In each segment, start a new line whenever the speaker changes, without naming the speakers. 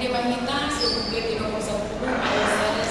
mahita sebagai di nomor 10 ayat 1.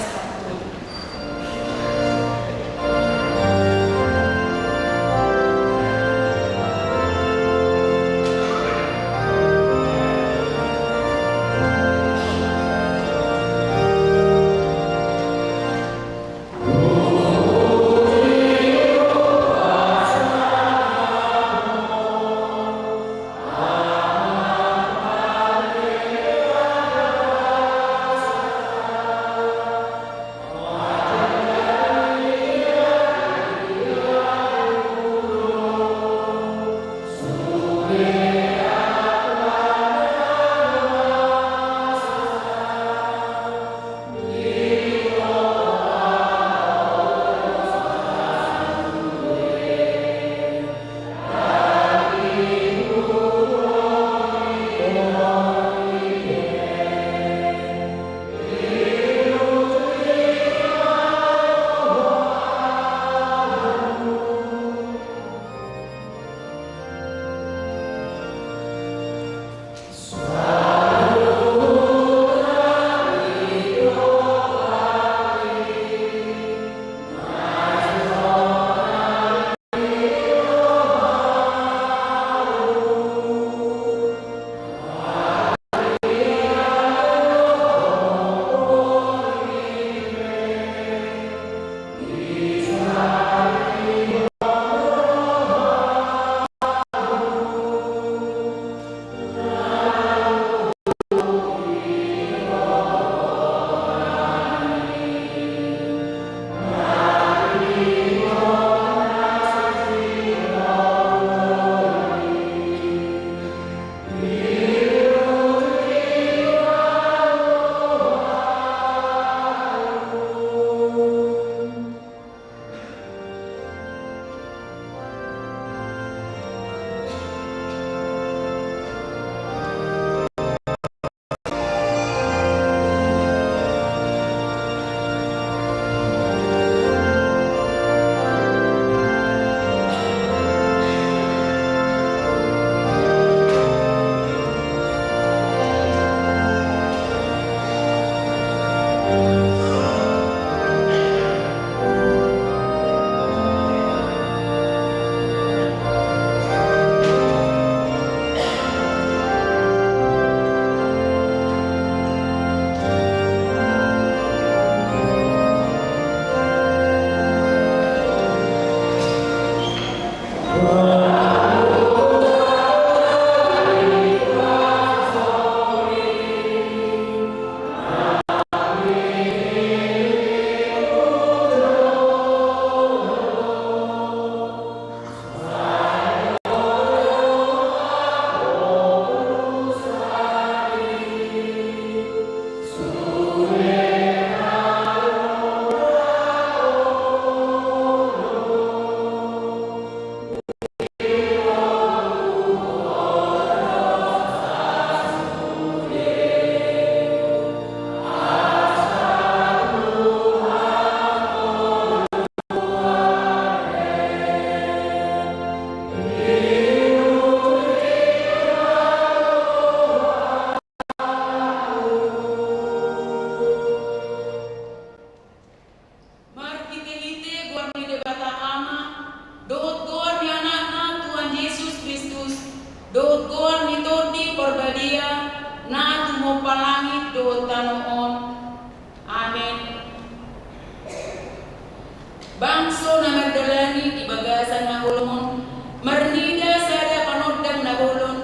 Bangso na magdalani di bagasan na hulungon, marnida sada panodang na hulon,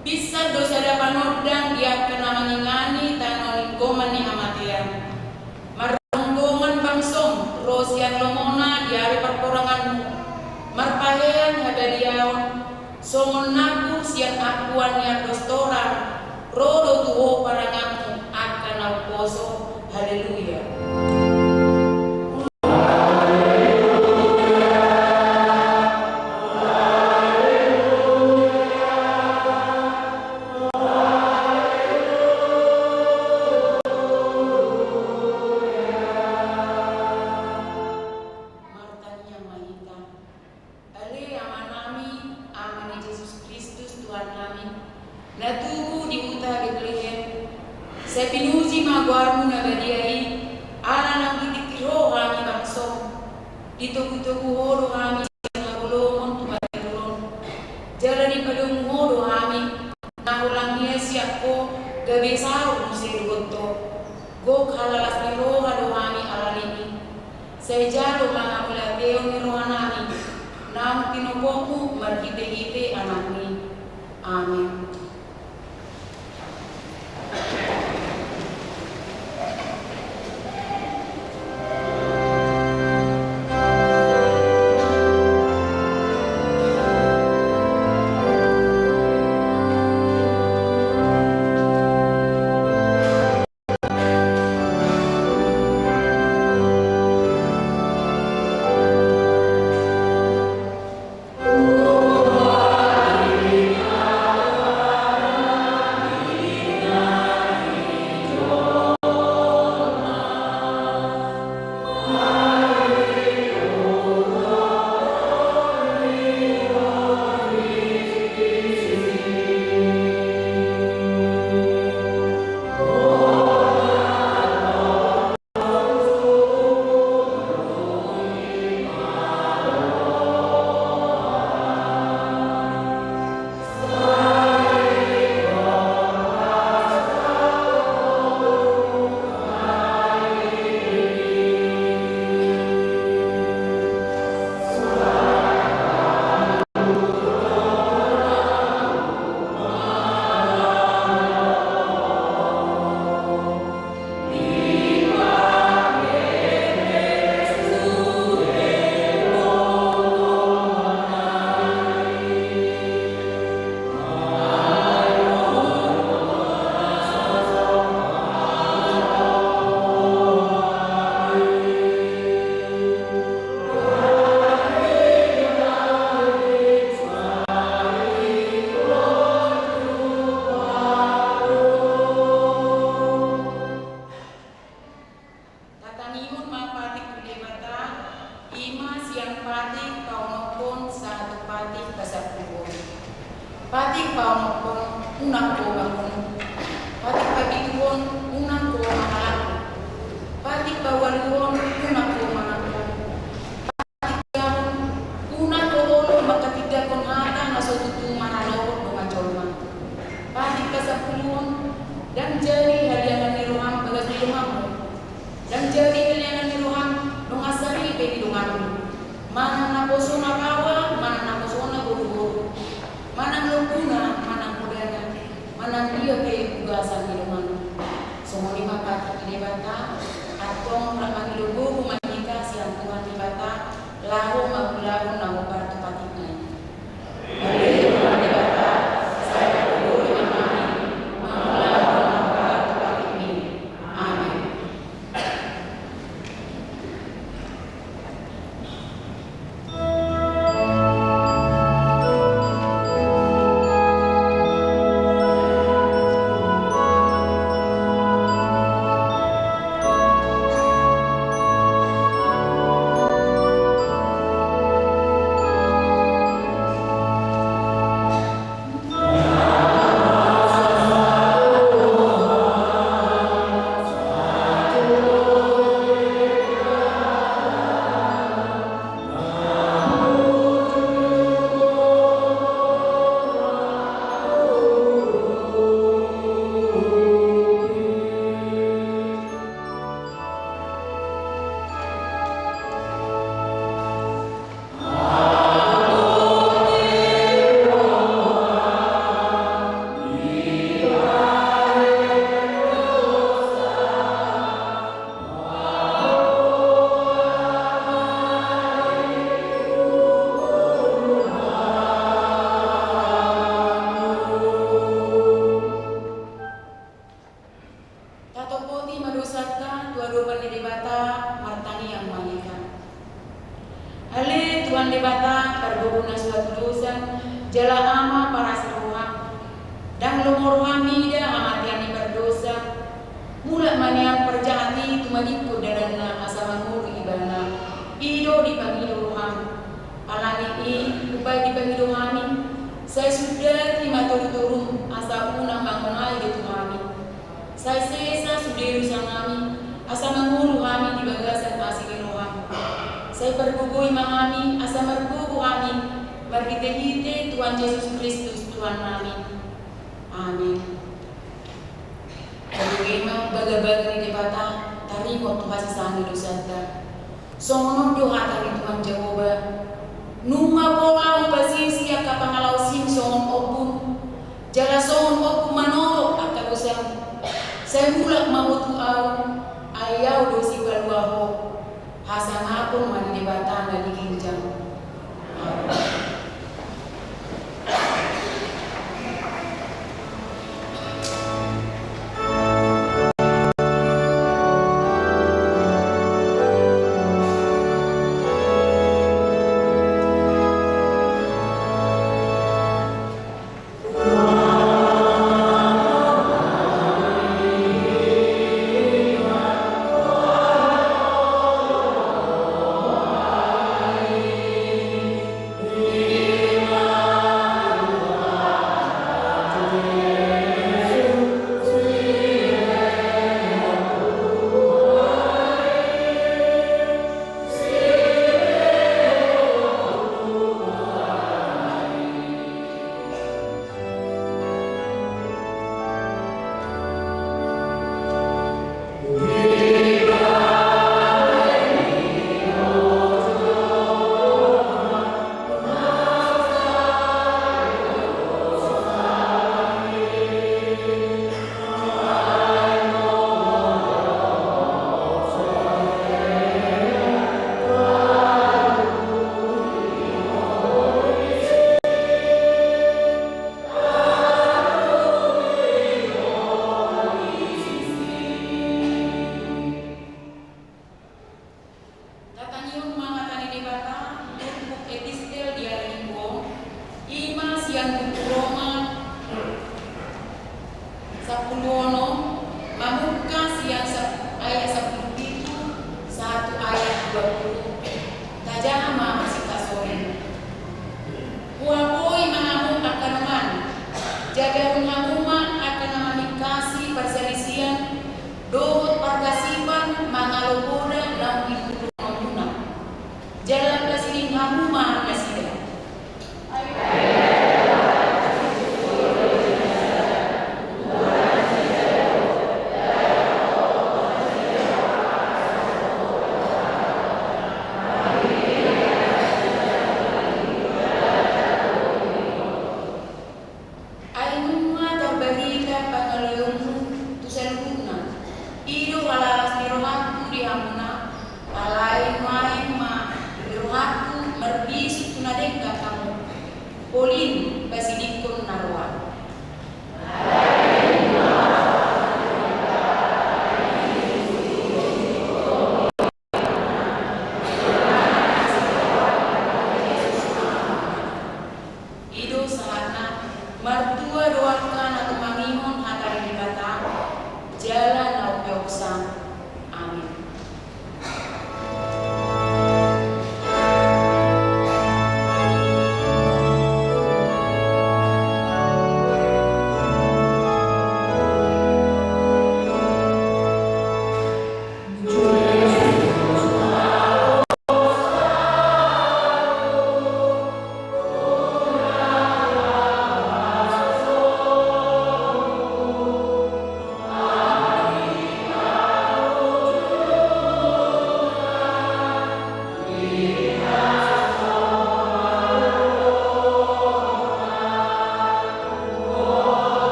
pisad do sada panodang diak ka na mangingani tanong goman ni amatian. Marunggongan bangsong, rosyan lomona diari perkurangan mo, marpahean hadadiaon, songon naku siang akuan yang restoran, rodo tuho parangamu akan alposo, haleluya. muji maguarmu nabadiai, ala nang dikiro kami bangso, ditugu-tugu horo kami nagulungon tumatulon, jalani padung horo kami, nahulang niya siya ko, gabi sahur mo siya lugoto, go halalas ni roha do kami alalini, sa ijalo mga mulateo ni roha namin, nang tinupoku markite-ite anak ni. Amin. Pati paunopon unang ko bangun, pati pagituon unang ko mahalako, pati pawaluon unang ko manako, pati gawon unang ko olo makatiga kong hata na sotutu manalawot mga jolma, pati kasapuluon dan jari haliangan ni Roham bagas di rumahmu, dan jari haliangan ni Roham nungasari pe di rumahmu, mana naposo na kawa, mana naposo na buru-buru. Manang lupuna, manang mudana, manang dia ke ugasan hidupan. Semua lima kata di bata, atong ramang lugu kumanika siang Tuhan di bata, lahu magulahu namu para tepatnya. Mari Tuhan di bata, saya kudu dimamani, magulahu namu para tepatnya. Amin. Jala ama para seruhan dan lumur hamida amatiani berdosa mula manian perjahati tumadiku darana asamanur ibana ido dipanggil Roham alani i upay dipanggil Rohami saya sudah terima turun asa unang mangunai di Tuhami saya sesa sudah Saya pergugui mangami, asa mergugu kami, berhite-hite Tuhan Yesus Kristus Tuhan kami. Amin. Bagaimana baga-baga di bata, tarimo Tuhan sesani dosanta. Songono doa tari Tuhan Jehovah. Numa pola upasisi aka pangalau sim songon opun. Jala songon opun manorok aka bosang. Saya mulak mau tuau, ayau dosi baluaho. Hasan apun mani di bata na dikinjang.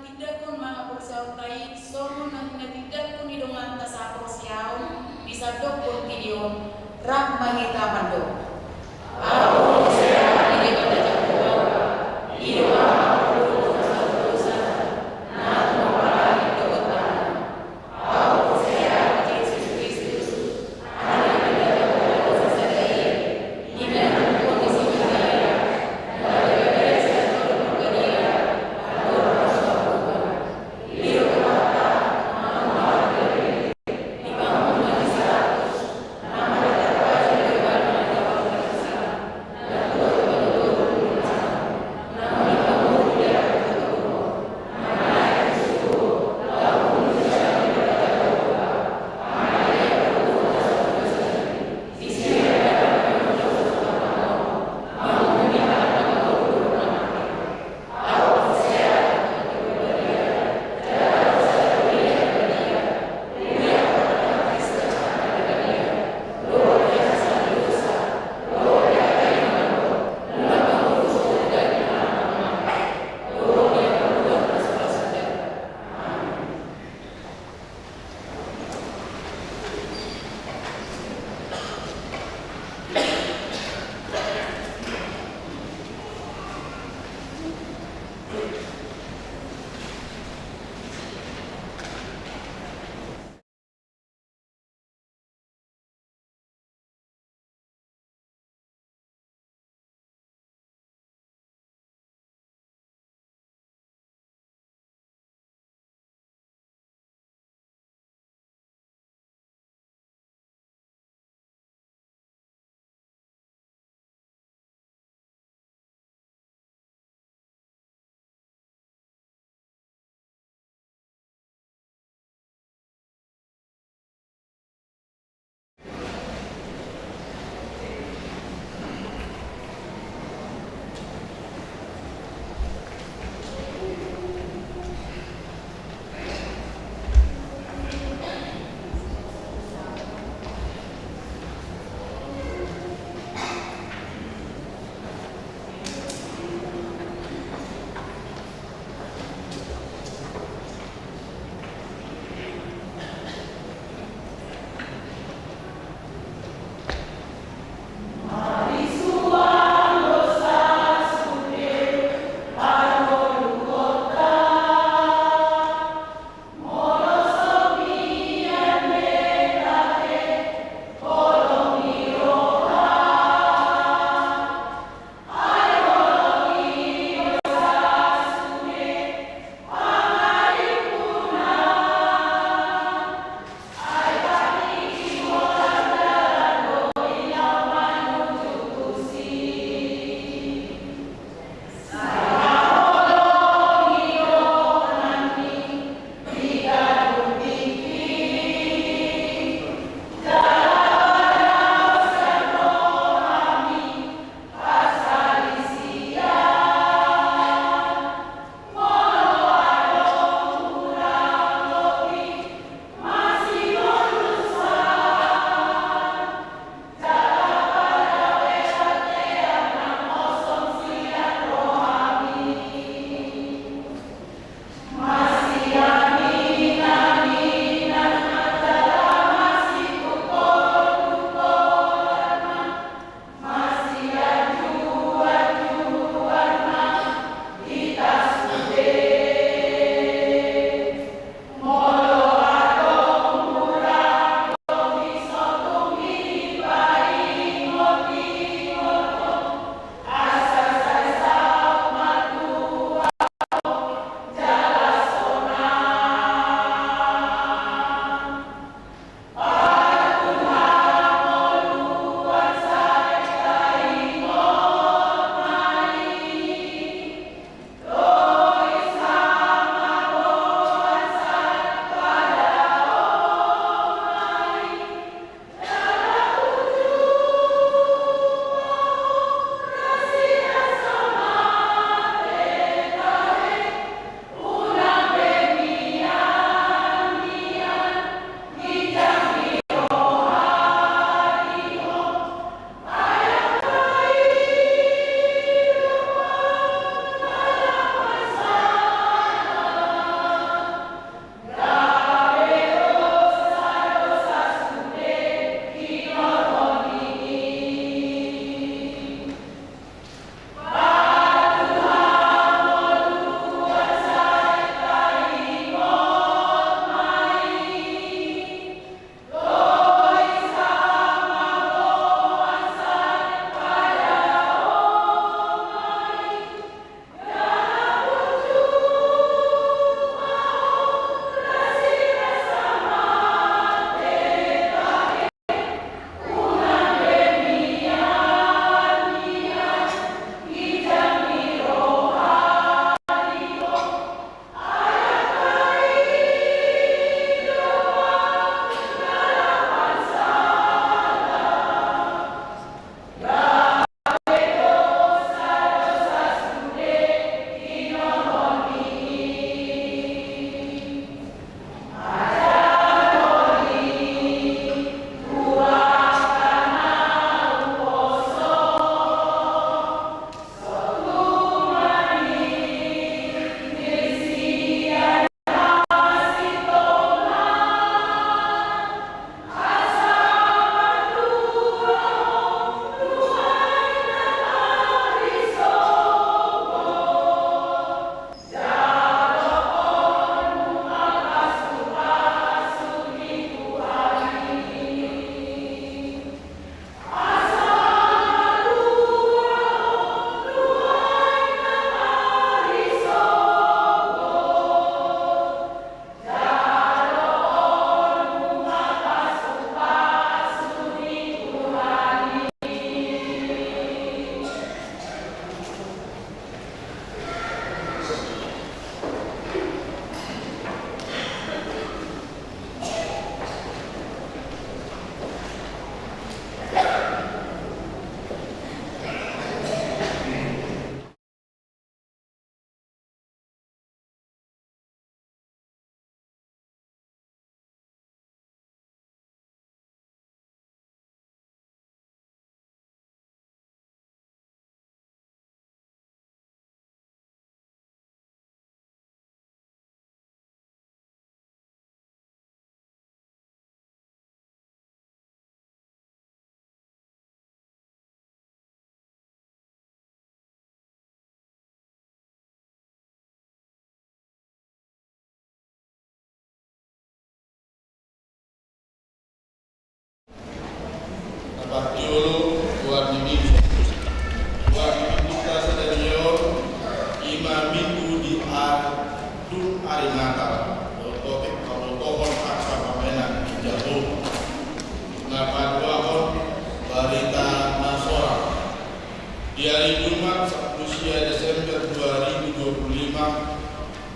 tidak kun mga pursautai somo na tidak kun idongan tasapor siyaw bisa dokor tidion rak mangita mando. Aku saya ini pada jagoan hidup aku dosa nak mempelai dotan. Aku saya Yesus Kristus ada pada jagoan sesadai tidak kondisi kaya dari biasa bergadia atau rasa hidup mata mama di bangun dari 100 nama terbaik di mana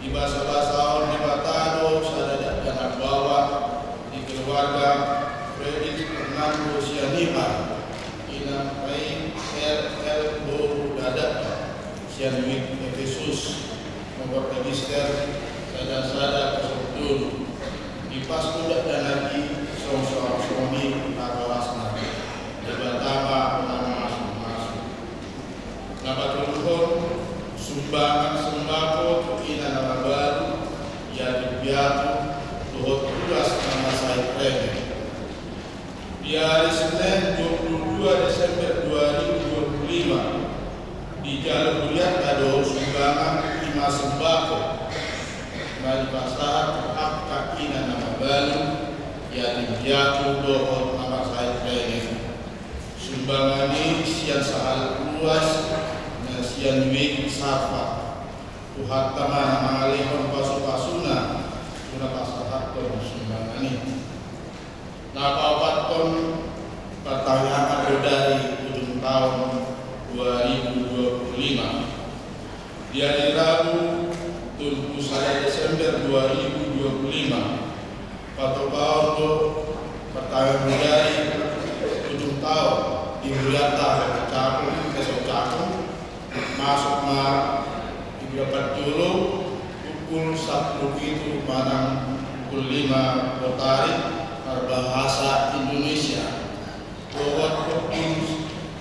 di bahasa-bahasa di Batado, sadada dan bawa di keluarga Fredrik Fernando Sianima, Ina Pai RL Boru Dadak, Sianwik Efesus, nomor register sada-sada kesebut di pas kuda dan lagi seorang suami kawasan di Batama nama masuk-masuk. Nama turun sumbangan sembako ina nama baru yang dibiatu dohot tugas nama saya Premier. Di hari Senin 22 Desember 2025 di Jalan Buliat ada sumbangan 5 sembako dari pasar akta ina nama baru yang dibiatu dohot nama saya Premier. Sumbangan ini siang sahal luas sian wik safa tuhat taman mengalihkan pasu-pasuna guna pasahaton sumbangan ini. Nah, kawaton pertanyaan dari ujung tahun 2025 di hari Rabu 21 Desember 2025 pada tahun pertanyaan dari ujung tahun di Mulyata Cakung Kesok Cakung masuk di dapat dulu pukul 10 itu manang pukul 5 Rotari berbahasa Indonesia bahwa pukul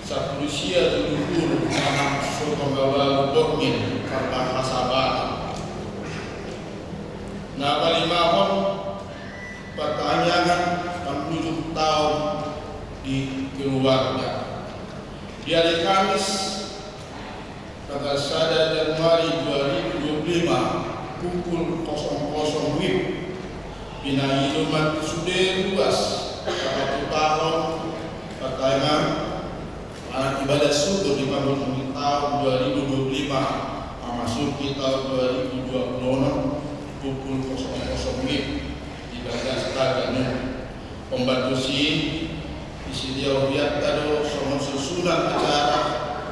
10 sia dulu manang Sokonggawa Bormin berbahasa Batak. Nah, palimahon pertanyaan 7 tahun di keluarga di hari Kamis tanggal 1 Januari 2025 pukul 00 WIB bina ilumat sudah luas 1 tahun pertanyaan anak ibadah subuh di tahun 2025 memasuki tahun 2026 pukul 00 WIB di Bagas Taganu pembantu di sini lihat tadi semua susunan acara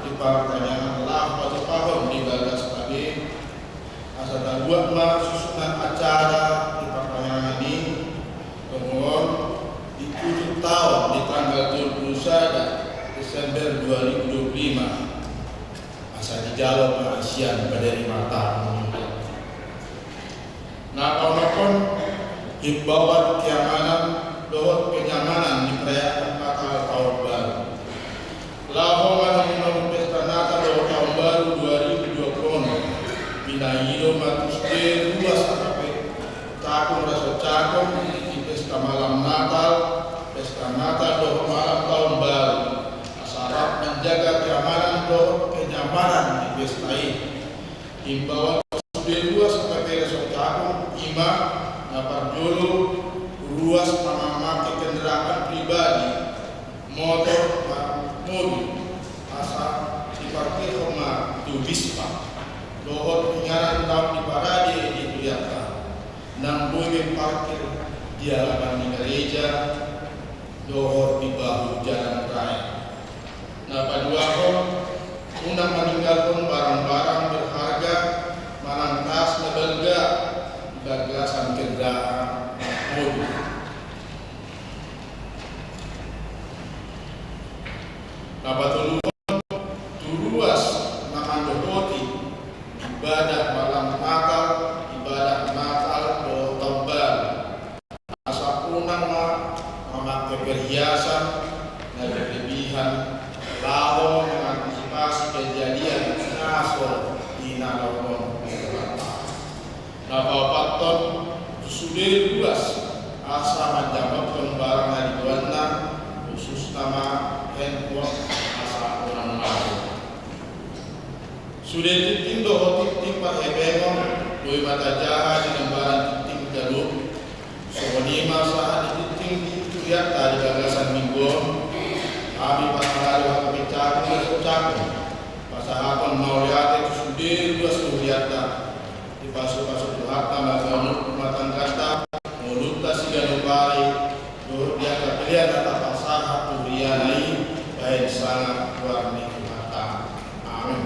di pertanyaan lama tahun di Bagas tadi asal buat susunan acara di pertanyaan ini kemudian di 7 tahun di tanggal 21 Desember 2025 asal dijawab ASEAN pada 5 tahun. Nah, kawan-kawan himbauan keamanan dohot kenyamanan di perayaan Natal tahun baru. Lahoman minum pesta Natal tahun baru 2020. Bina hidup matus de luas sampai Cakung rasa Cakung di pesta malam Natal, pesta Natal dohot malam tahun baru. Asarap menjaga keamanan dohot kenyamanan di pesta ini. Himbauan de luas sampai rasa Cakung imam dapat dulu ruas memakai kendaraan pribadi, motor, mobil, asal diparkir rumah di Wisma, dohot pengaran tahun di parade di Tuliata, nang boleh parkir di halaman di gereja, dohot di bahu jalan raya. Nah, pada waktu undang meninggalkan barang-barang berharga, malantas nebelga di bagasan kendaraan mobil. Nabatulun luas mengandohoti ibadah malam Natal, ibadah Natal do tahun baru. Asal punang memakai perhiasan dan berlebihan, lalu mengantisipasi kejadian naso di nalon. Nabapaton sudah luas asal menjawab barang dari Buana khusus nama handphone asal orang lain. Sudah titim dohot titim pak hebemong doi mata jahat di lembaran titim jalur. Soni masa di titim itu lihat tadi gagasan mingguan. Kami pasal lalu kebicaraan bersucakan. Pasal mau lihat itu sudah luas lihat di pasu-pasu harta magang rumah tangga mulut tasik ganubari doh dia kepilihan atau pasah turianai baik sangat luar nikmata. Amin.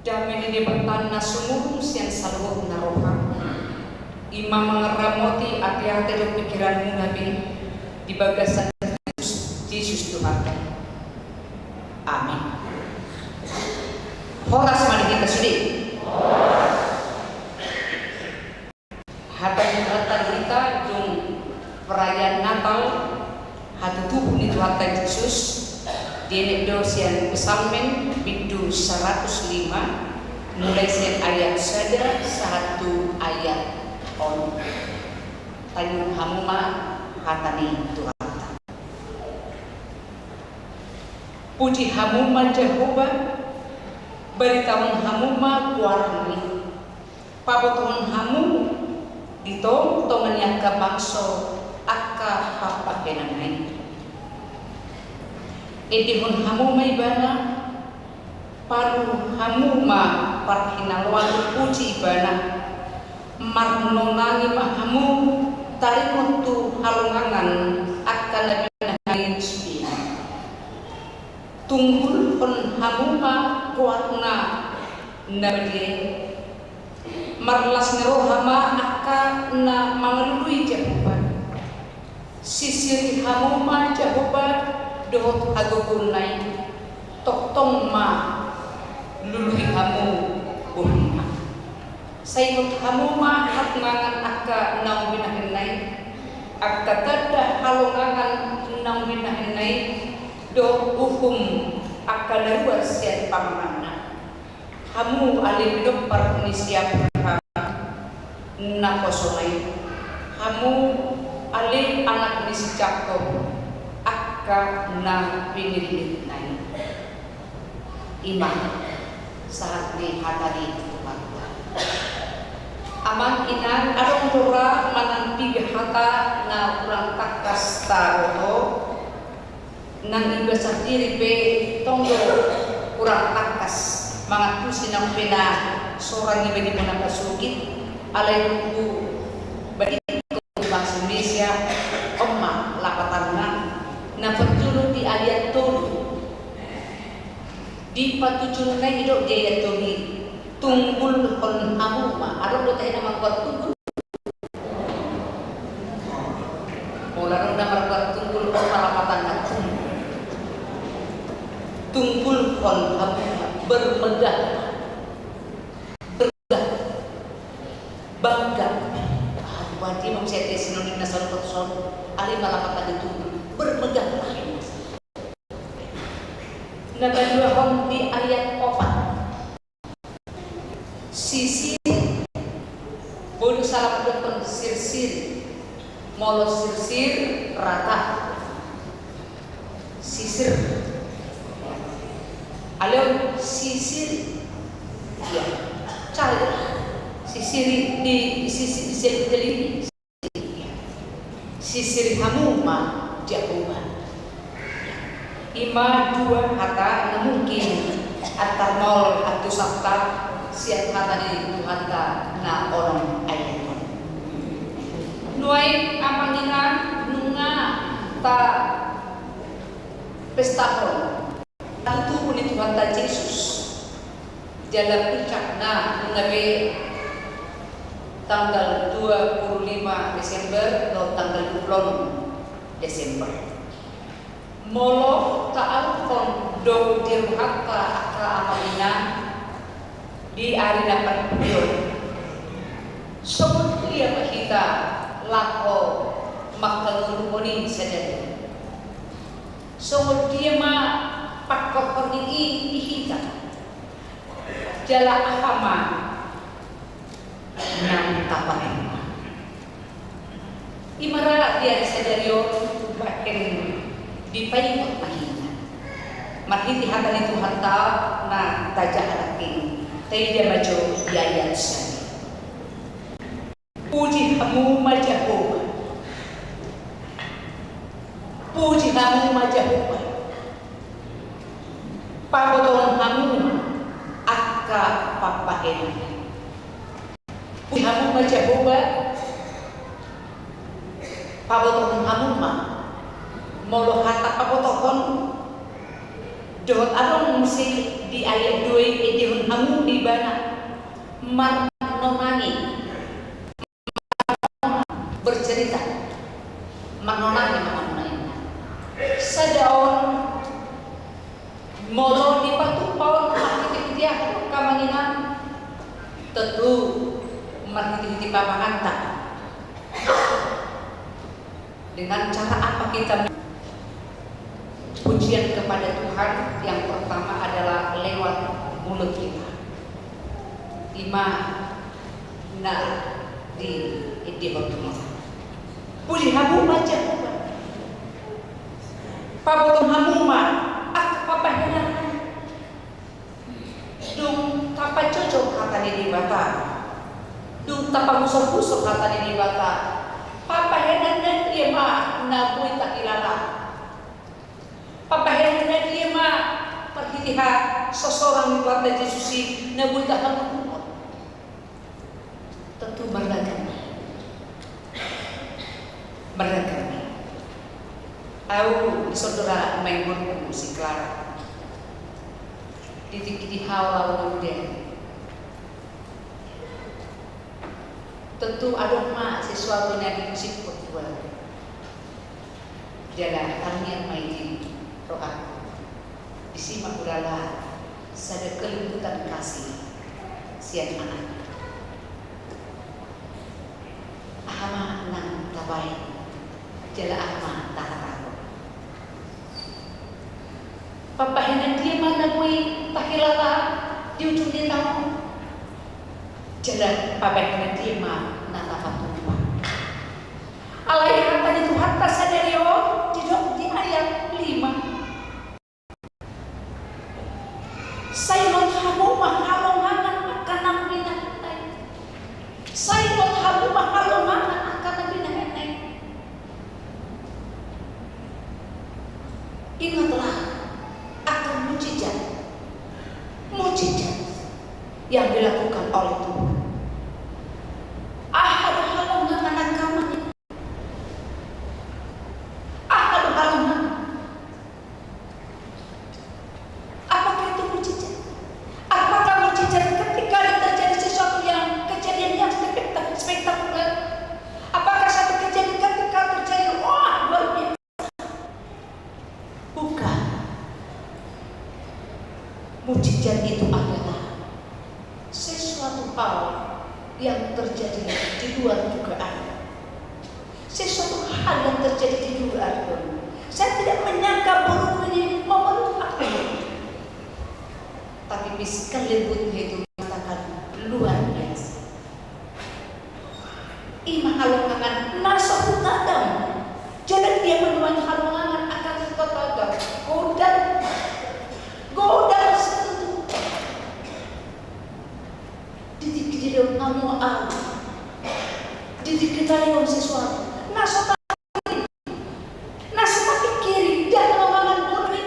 Damai di bertanah sumurung siang saluh naroha. Imam mengeramoti hati-hati dan pikiranmu Nabi di bagasan Yesus Tuhan. Amin. Horas mari kita sedih. Hata kita jung perayaan Natal hatu tubuh ni Tuhan Yesus di dosian pesamen bidu 105 mulai sen ayat sada satu ayat on tayung hamuma hatani Tuhan. Puji hamuma Jehovah beritahu hamuma kuarni paboton hamu ditong tongan yang ke bangso akka papa kenanai edihon hamuma ibana paru hamuma parhinalwan puji ibana marnonani mahamu tarimutu halungangan akan lebih nangin sudia tunggul pun hamuma kuatna nabadie marlas nerohama akka na mangalului Jehovah sisir hamuma Jehovah dohot agogunay toktong ma lului hamu buhina saymut hamuma hatngangan akka nang binahinay akka tada halungangan nang binahinay do uhum akka laruas siya pamana hamu alibidok parunisiap na kosonay hamu alib anak ni si Jacob akka na pinilit na imam saat ni hatari Tuhan. Aman inan arong tura manang hata na urang takas taroto nang iba sa tiripe tonggo urang takas mga tusin ang pina sorang iba di mo nakasugit alay lupu balik ko bangsa Indonesia omma lapatan na pagtulog di ayat tulu di patujunan na hidok di ayat tulu tunggul kon hamuma arong do tayo na magbuat tunggul o larong na magbuat tunggul kon malapatan na tunggul kon hamuma bermegah bangga wadi mau saya sinonim na salot alay malapatan itu bermegah nagaduahon di ayat 4 sisir bodoh salah berpun sir molo sir rata sisir alay sisir ya cari sisir di sisir di sisir hamuma Jehovah ima dua kata na mungkin atau nol atau sabta siap kata di Tuhan na orang ayat nuai amanginan nunga ta pestahon tentu pun Tuhan ta Yesus jalan puncak na mengabe tanggal 25 Desember atau tanggal 20 Desember molo taal kon do dirhaka aka amalina di ari dapat video sebut dia kita lako makalulungoni sadari. So dia pakokon ini ihita jala ahama nang tapat imara dia sadario baken di payung mahina marhiti hatan itu hatta na tajah laki tay dia maju biayat sani puji kamu majahoba puji kamu majahoba paboton kamu akka papaen puji kamu majahoba paboton kamu molo hata paboton dohot arong si di ayat 2 edihun kamu di bana manonani bercerita manonani sadaon molo di patupaon makiti-kiti kamanginan tentu makiti-kiti pamanganta dengan cara apa kita pujian kepada Tuhan. Yang pertama adalah lewat mulut kita ima na di waktu puji hamu baca paboton hamuma ak papahinan dung tapa cocok kata di bata dung tapa busok-busok kata di bata papahinan dan dia nabui tak kilala papahinan dan dia perhitihan seseorang di kata Yesusi nabui tak hamuma tentu beragam Aku saudara main burung si Clara di hawa muda tentu ada sesuatu yang dimusik buat jalan kalian main roh disimak udara sada kelembutan kasih sian anak ahama nang tabai jala ahma tahatak papahinan dia mana kui takilala di ujung dia tahu jala papahinan dia nata patumpa alai kata di Tuhan tasaderio di ayat 5 saylot hamu mahalongangan akan ang pinatay saylot hamu mahalongangan akan ang pinatay ingatlah akan mujizat yang dilakukan oleh Tuhan. Ahadu halangan anak kamu, ahadu halangan. Apakah itu mujizat? Apakah mujizat ketika terjadi sesuatu yang kejadian yang spektakuler? Apakah satu kejadian ketika terjadi luar biasa? Bukan. Mujizat itu adalah sesuatu hal yang terjadi di luar dugaan. Sesuatu hal yang terjadi di luar dugaan. Saya tidak menyangka burung ini memeluk aku. Tapi bisikan lembutnya itu mengatakan luar biasa. Ima halongangan nasohu tadam. Jangan dia menuan halongangan akan kota godam setuju didik kamu didik kita lihat sesuatu nasa kaki kiri dan lomangan buri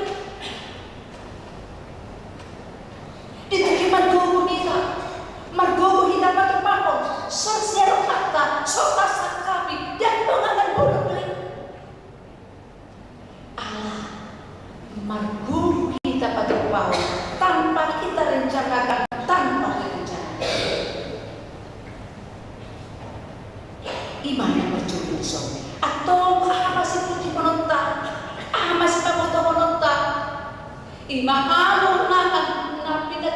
didik margogo kita pakai pakon sosial kata sota sakapi dan lomangan buri Allah margogo kita pakai pakon tanpa kita rencanakan tanpa direncanakan iman yang berjudi di sana atau masih puji penonton masih pamoto penonton iman alunangan napi dan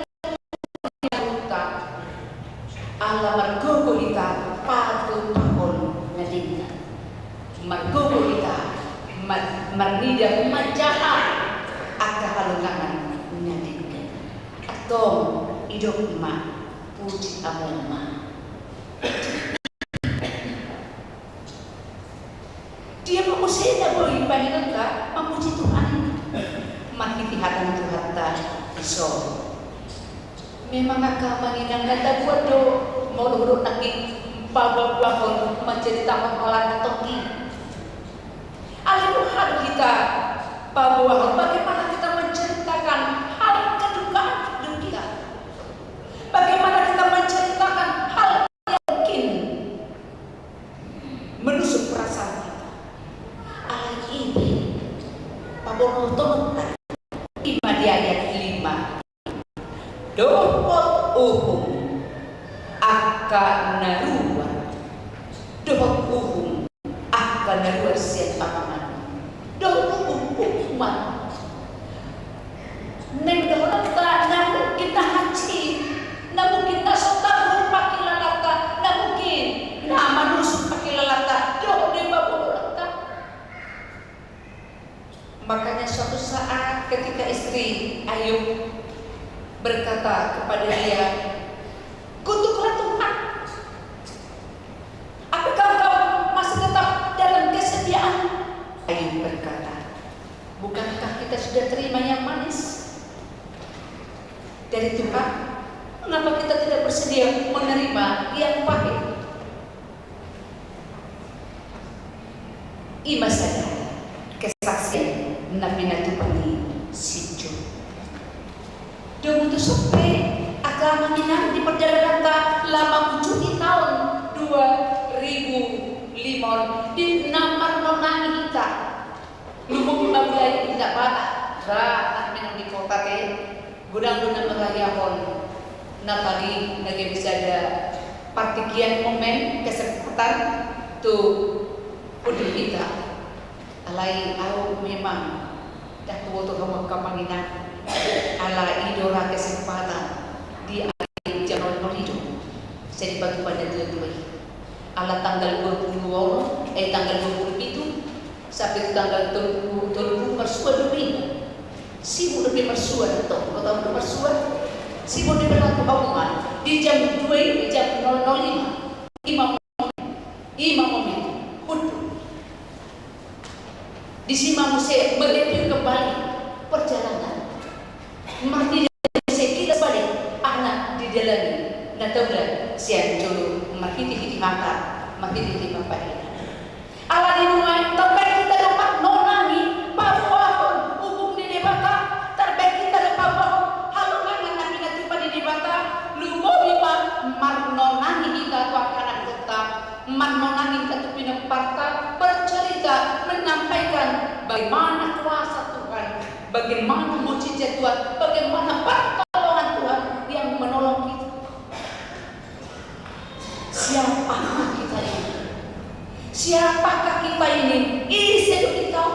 Allah margogo kita patut pakon nadina margogo kita marnida majaha aka halungangan nyadin atong idok ma puji amoma dia mamusia na boy pahingan ka mamuji Tuhan makitihatan Tuhan ta iso memang aka manginang nada buat do mau lurut naki pababahon menceritakan olah toki alimuhan kita pababahon bagaimana kita menceritakan hal kedukaan hidup kita, bagaimana kita menceritakan hal yang mungkin menusuk perasaan kita. Ayat ini pababahon ima di ayat 5 dohot uhum akan naruan dohot uhum akan naruan siat pamangan dohot hukuman neng dohot namun kita haji namun kita sotaru pakai lalata namun kita manusuk pakai lalata dohot di bawah lalata. Makanya suatu saat ketika istri Ayub berkata kepada dia, kutuklah Tuhan. Apakah kau masih tetap dalam kesediaan? Ayub berkata, bukankah kita sudah terima yang manis dari Tuhan? Mengapa kita tidak bersedia menerima yang pahit? Ima saja kesaksian Nabi Natupani Sijo. Dong itu sampai agama minang di perjalanan tak lama 7 tahun 2005 di namar nonani kita lumung bagay tidak bata ra minang di kota te gudang-gudang merayahon napali naging bisa ada partikian momen kesempatan tuh udah kita alai au memang dah tua tu hawa kapanginan ala idora kesempatan di akhir jalan hidup saya dibagi pada dua-dua ala tanggal 22 tanggal 27 sampai tanggal 30 mersua lebih sibuk lebih mersua tu kau tahu mersua sibuk lebih berlaku hubungan di jam 2 di jam 005 imam momen di sini manusia mereview kembali perjalanan. Mati saya kita balik anak di dalam nataulah sian jolo makiti mata makiti bapak ini. Ala di rumah terbaik kita dapat nonani bahwa hukum di debata terbaik kita dapat bahwa halungan nabi nanti pada debata lumo lima marnonani kita tuakanan kita marnonani kita pinang parta bercerita menyampaikan bagaimana kuasa Tuhan, bagaimana mujizat Tuhan, bagaimana pertolongan Tuhan yang menolong kita. Siapakah kita ini? Siapakah kita ini? Ini sedu kita.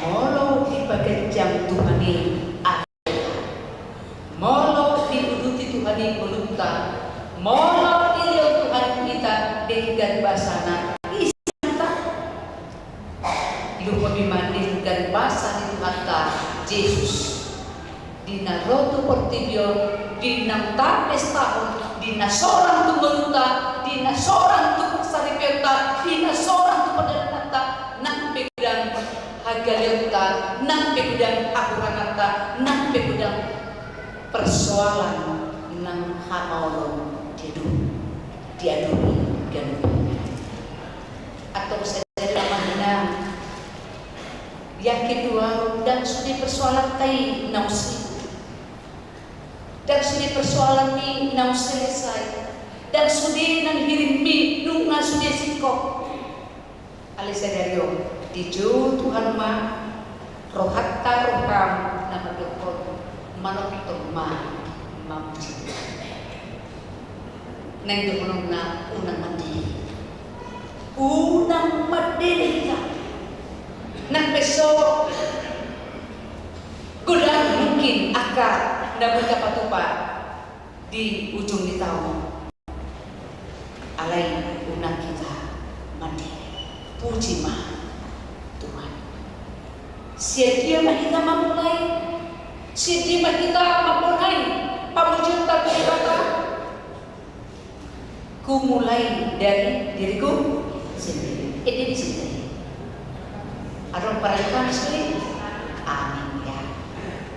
Molo di bagian jam Tuhan ini ada. Molo di uduti Tuhan ini melunta. Molo di Tuhan kita dengan basana. Dibandingkan bahasa itu kata Yesus dina rotu portibio dina tapes tahun dina seorang tu meluta dina seorang tu saripeta dina seorang tu perdanata nang pedang hagaleuta nang pedang akuranata nang pedang persoalan nang haolong diadui atau saya yang kedua dan sudi persoalan tay nausi dan sudi persoalan ni nau selesai dan sudi nan hirimi nunga sudi sikok alisario dijo Tuhan ma rohatta roham nama dokon manok ma mamuji nang dokonon na unang mati nang besok gudang mungkin akan dapat tupa di ujung di tahun alai unang kita mandiri. Puji mah Tuhan. Sedia mah kita memulai, sedia mah kita memulai pamujian kata. Ku mulai dari diriku sendiri. Ini di sini. Ada perayaan sekali. Amin ya.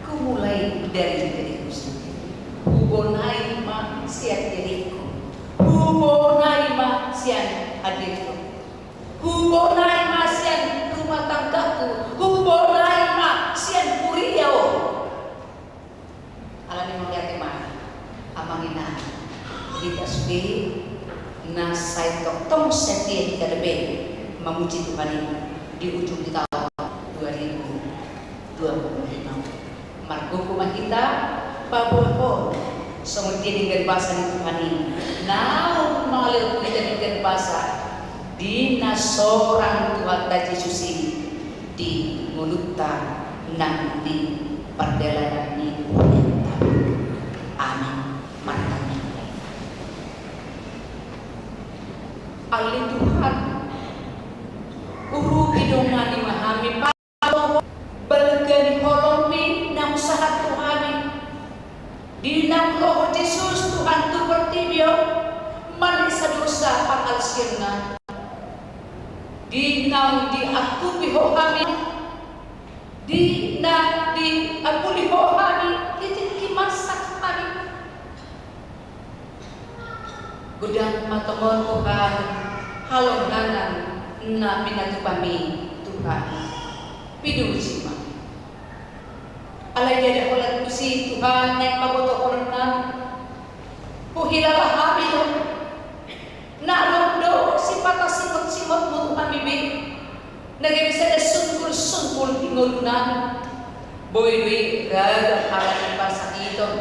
Ku mulai dari diriku sendiri. Ku bonai mah sian diriku. Ku bonai mah sian adikku. Ku bonai mah sian rumah tanggaku. Ku bonai mah sian kuriau. Alami mengerti mah. Amangina kita sudah na saya tong setia terbe memuji Tuhan ini di ujung di tahun 2025. Margo kumah kita pabuho semuanya dengan bahasa di Tuhan ini. Namun mengalir kita dengan bahasa di nasorang Tuhan Yesus ini di mulutnya nang di perjalanan ini. Amin. Matanya. Ali Tuhan, uru bidongan dimahami palo balgani holomi nang usaha Tuhan di nang roh Yesus Tuhan tu bertibio manisa dosa pangal sirna di nang di aku bihohami di nang di aku bihohami titik masak kami gudang matomon Tuhan halong nanan na minatu kami Tuhan pidusi ma alay jadi holat kusi Tuhan naik paboto orang puhilalah kami do na londo sipata simot mo Tuhan bibi nagibisa na sungkul tingulunan boy doi ragam halang pasakiton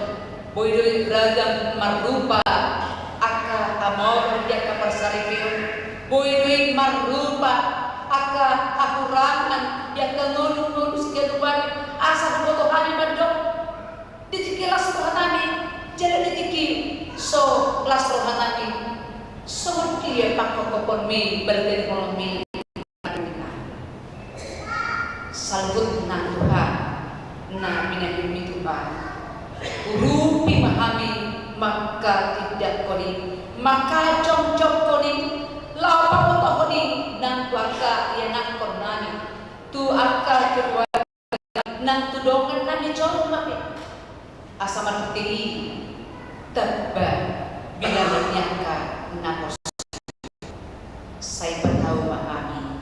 boy doi ragam marupa aka amor dia ka persaripio boy marupa aka akurangan dia ka ngulu sigaduban asa boto kami bandok ditikilas rohanami jadi ditiki so kelas rohanami so dia pakokopon mi balden kolon mi salgut nang Tuhan na minahimi Tuhan urupi mahami maka tidak koni maka jom koni lapa moto koni nang tuaka ya nang konani tu aka kedua nang tudongan nami jom mami asaman tinggi teba bila menyangka napos saya bertahu mahami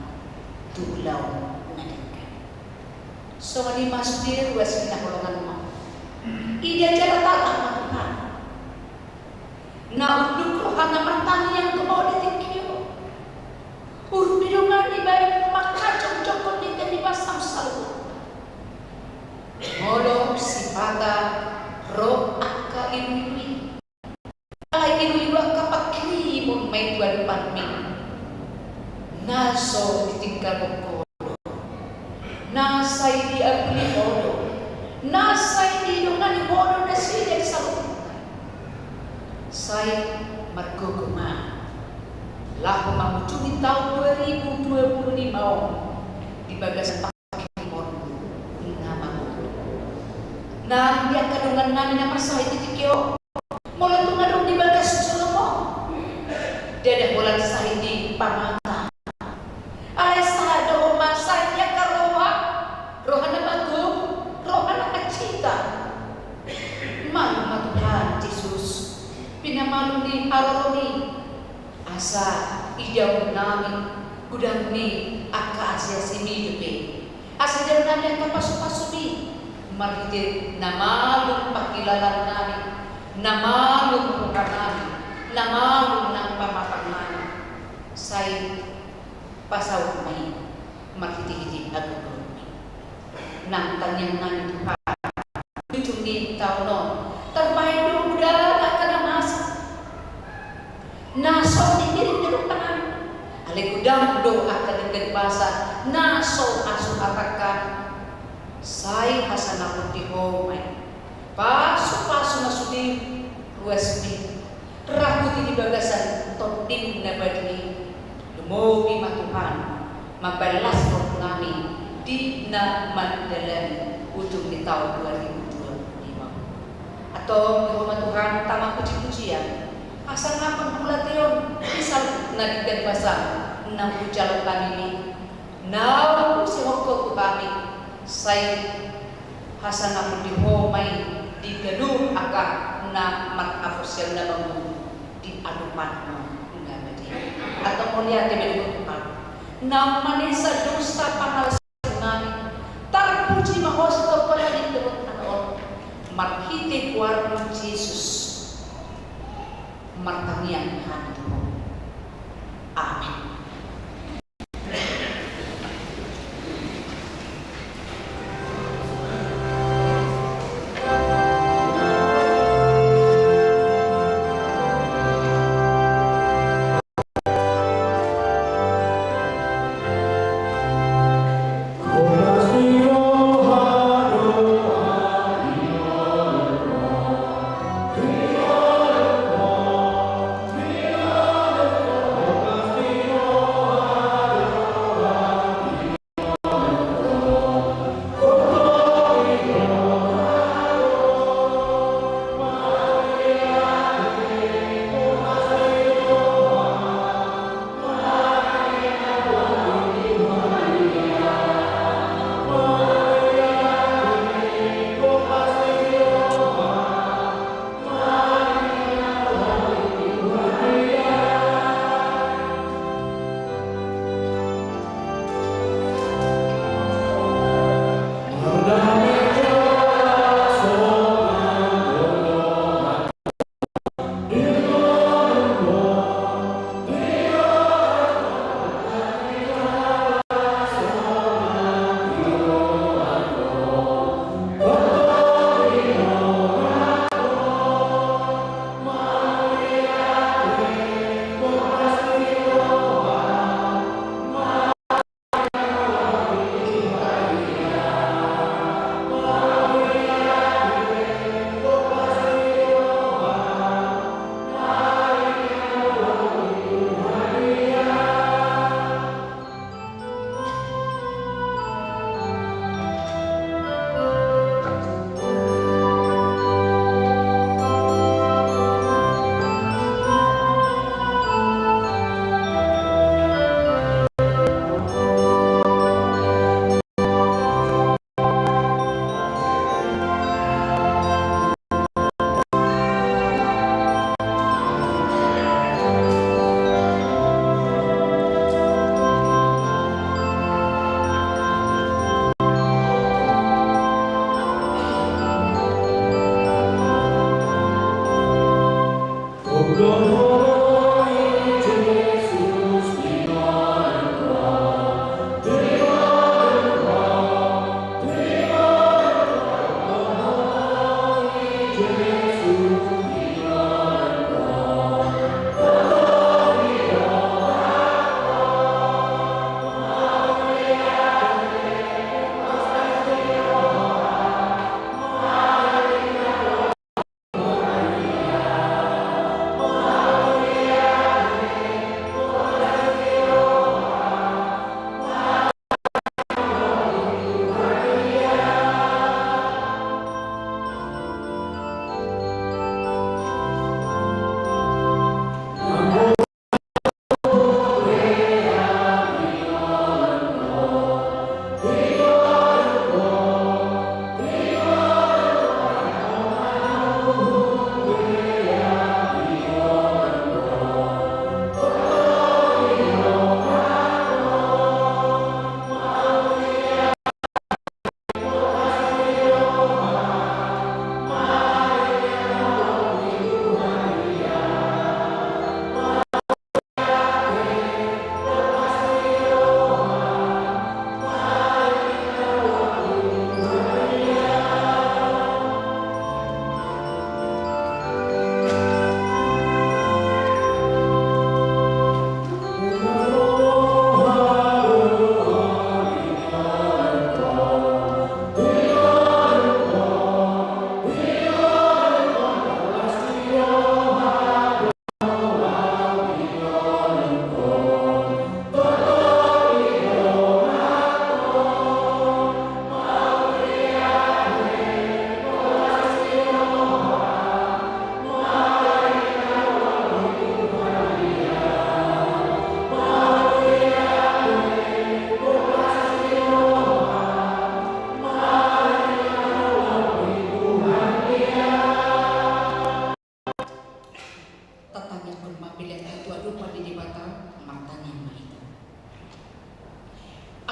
tulau nadengkan so ni masdir wes na kolongan mo ida jala tatang Tuhan na uduk rohan na matang yang kau ditikyo uru bidungan ni baik maka cok-cokon ni kan dibasam salu molo sifata roh aka inui alay inui waka pakri mo may tuan panmi naso ditingkal ko nasay di agli modo nasay di dungan modo na siya sa saya margogoma lahu mamucuni tahun 2025 di bagasan pakai modu nama na dia kadungan namin na masahe titikyo mula tungadong di bagas sulomo dia ada bulan sahe di pamata ay sa do masahe dia karoha roha na bagong roha na kacita malu matuhan Yesus pinamalu ni aroni asa idaw namin gudang ni aka asya simidupe asa idaw namin ang kapasupasubi maritir na malong pakilalan namin na malong buka namin na malong ng pamatang namin say pasaw may maritikitin agugulong nang tanyang namin Tuhan tujunin taon nun terbaik dong udah naso ni diri tangan alay gudang do akan dengan bahasa naso asu atakan say hasana putih homay pasu na sudi ruas di rakuti di bagasan totim na badli Mogi Tuhan membalas roh kami di Mandalani ujung di tahun 2025. Atau di Tuhan tamak puji-pujian asal ngapang pulation bisa nadikan pasang nang ujalo kami ini nau si hokko kami say hasan ngapang dihomay di gedung akak na mat-afusyan na bangun di anuman atau mulia tebel Tuhan namanya sedosa pangal tsunami terpuji mahos kepada di turut anon marhite kuarno Yesus martanian hantu amin.
Hallelujah.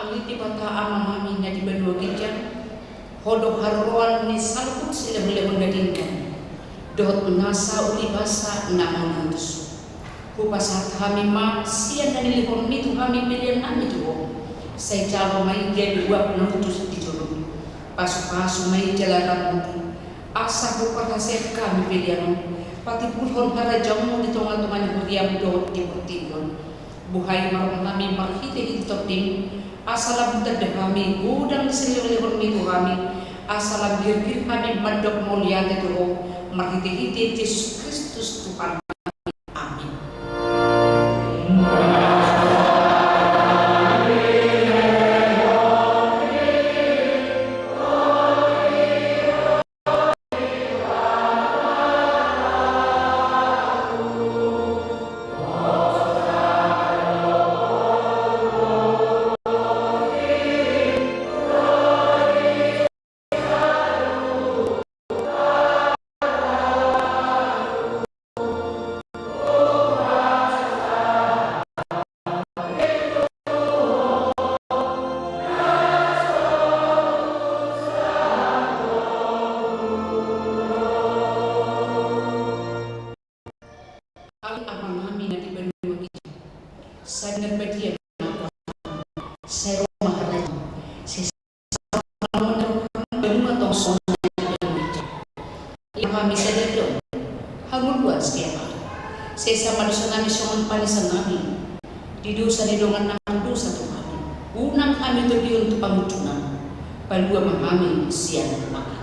Kami di bata amamami na di banua kijang, hodo haruan ni salput sila boleh mengadingkan. Dohot menasa uli basa na manandus. Kupasat kami mak sian na nilipon mitu kami pilihan nami tuho. Saya calo mai dia dua penentus di julung. Pasu-pasu mai jalanan muti. Asa kupakasep kami pilihan. Pati pulhon harajamu di tonga-tonga huriam dohot di pertinggon. Buhay marong kami marhiti hitotim. Asalam tanda kami gudang selilihon mitu kami. Asalam girgir kami mandok mulia tuho. Marhiti-hiti Yesus Kristus Tuhan. Amin. Saya berbahagia saya rumah lain saya menerima tongson kami sadar dong hangun buat setiap hari saya sama dosa kami songan palisan kami di dosa di dongan nang dosa Tuhan unang kami terdi untuk pamucunan palua memahami siang makan.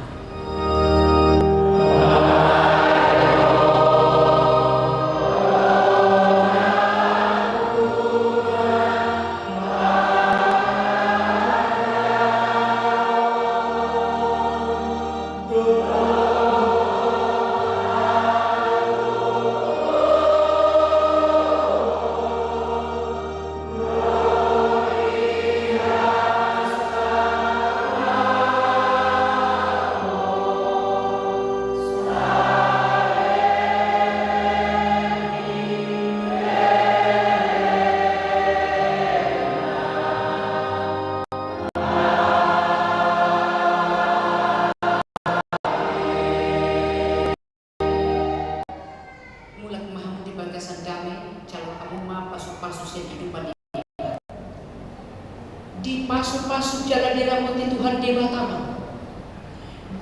Di pasu-pasu jalan diramuti Tuhan di Batama,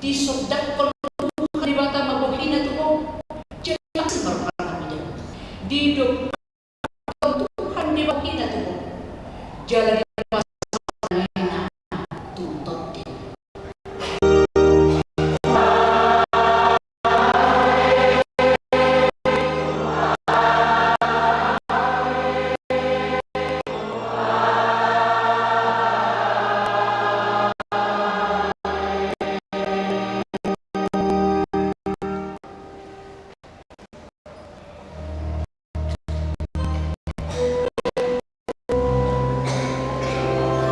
di sodak Tuhan di Batama bohina Tuhan jelas berparah di doa Tuhan di bohina Tuhan jalan